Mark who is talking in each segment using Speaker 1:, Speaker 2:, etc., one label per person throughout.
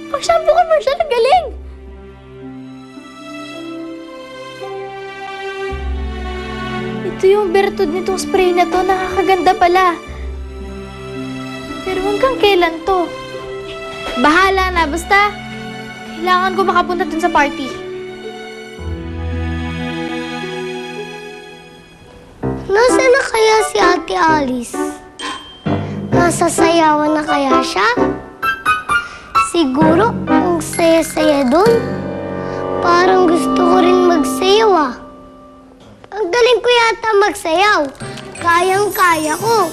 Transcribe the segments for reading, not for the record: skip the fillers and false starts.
Speaker 1: Pang shampoo commercial, ang galing! Ito yung bertud nitong spray na to. Nakakaganda pala. Pero hanggang kailan to? Bahala na. Basta, kailangan ko makapunta dun sa party.
Speaker 2: Nasaan na kaya si Ate Alice? Nasa sayawan na kaya siya? Siguro, ang saya-saya dun. Parang gusto ko rin magsayaw ah. Ang galing ko yata magsayaw. Kayang-kaya ko.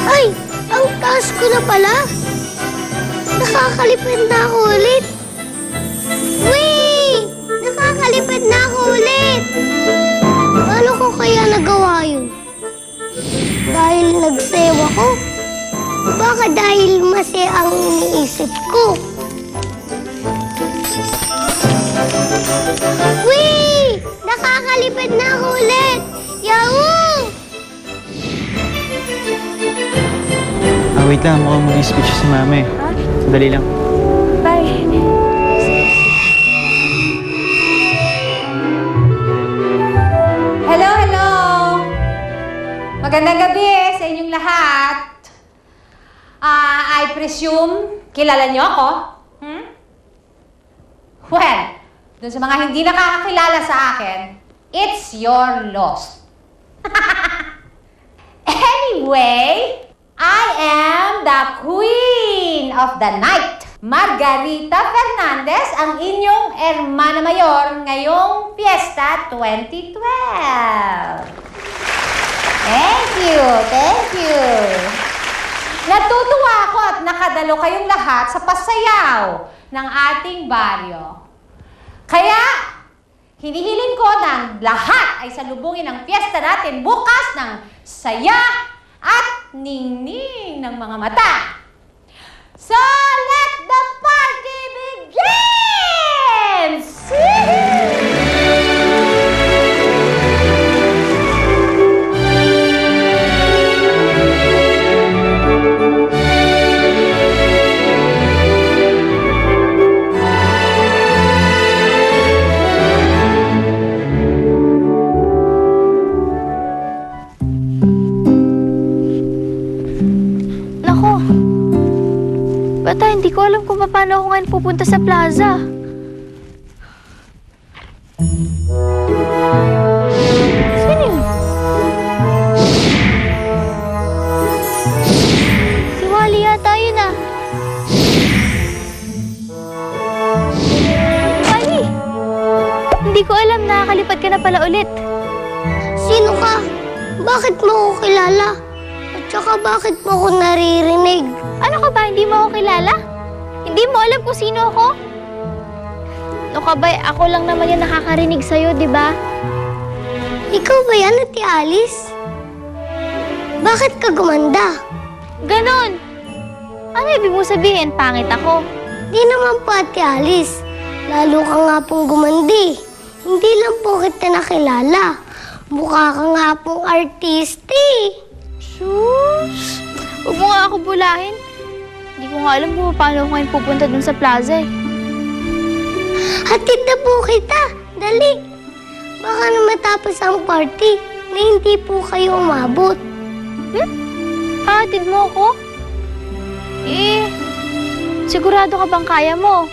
Speaker 2: Ay! Ang taas ko na pala. Nakakalipad na ako ulit. Wee! Nakakalipad na ako ulit. Paano ko kaya nagawa yun? Dahil nagsayaw ako? Baka dahil masaya ang iniisip ko. Wee! Nakakalipad na ako ulit! Yahoo!
Speaker 3: Wait lang. Mukhang mag-speech si mama eh.
Speaker 1: Ha?
Speaker 3: Sandali lang.
Speaker 1: Bye.
Speaker 4: Hello, hello! Magandang gabi sa inyong lahat. I presume, kilala niyo ako? Well, dun sa mga hindi nakakakilala sa akin, it's your loss. Anyway, I am the queen of the night. Margarita Fernandez, ang inyong hermana mayor ngayong Fiesta 2012. Thank you, thank you. Natutuwa ako at nakadalo kayong lahat sa pasayaw ng ating baryo. Kaya, hinihiling ko ng lahat ay salubungin ang fiesta natin bukas ng saya at ningning ng mga mata. So, let the party begin!
Speaker 1: Nako. Bata, hindi ko alam kung paano ako ngayon pupunta sa plaza. Sino yun? Si Wally yata yun ah. Wally! Hindi ko alam, nakakalipad ka na pala ulit.
Speaker 2: Sino ka? Bakit mo ako kilala? At saka bakit mo ako naririnig?
Speaker 1: Ano ka ba? Hindi mo ako kilala? Hindi mo alam kung sino ako? Ano ka ba? Ako lang naman yung nakakarinig sa'yo, di ba?
Speaker 2: Ikaw ba yan, Ate Alice? Bakit ka gumanda?
Speaker 1: Ganon! Ano ibig mo sabihin? Pangit ako?
Speaker 2: Di naman po, Ate Alice. Lalo ka nga pong gumandi. Hindi lang po kita nakilala. Mukha ka nga pong artiste.
Speaker 1: Sus! Huwag mo nga ako bulahin. Hindi ko nga alam kung paano ako ngayon pupunta dun sa plaza eh.
Speaker 2: Hatid na po kita. Dali. Baka na matapos ang party na hindi po kayo umabot.
Speaker 1: Hatid mo ako? Eh, sigurado ka bang kaya mo?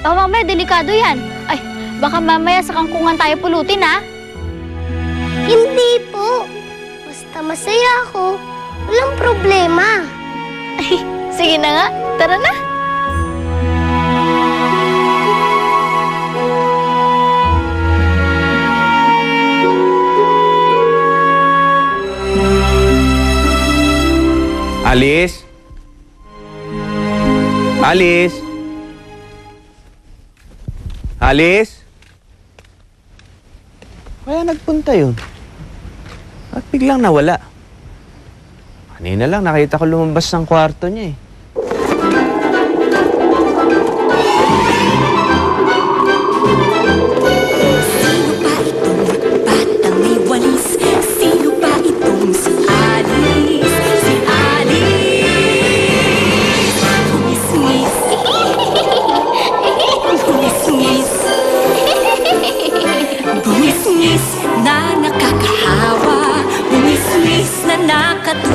Speaker 1: Baka mamaya delikado yan. Ay, baka mamaya sa kangkungan tayo pulutin ha?
Speaker 2: Hindi po. Basta masaya ako, walang problema.
Speaker 1: Ay, sige na nga. Tara na.
Speaker 5: Alice? Alice? Alice? Kaya nagpunta yun. At biglang nawala. Kanina lang nakita ko lumabas ng kwarto niya eh.
Speaker 6: Sino pa itong batang may walis? Sino pa itong si Alice? nakatulog.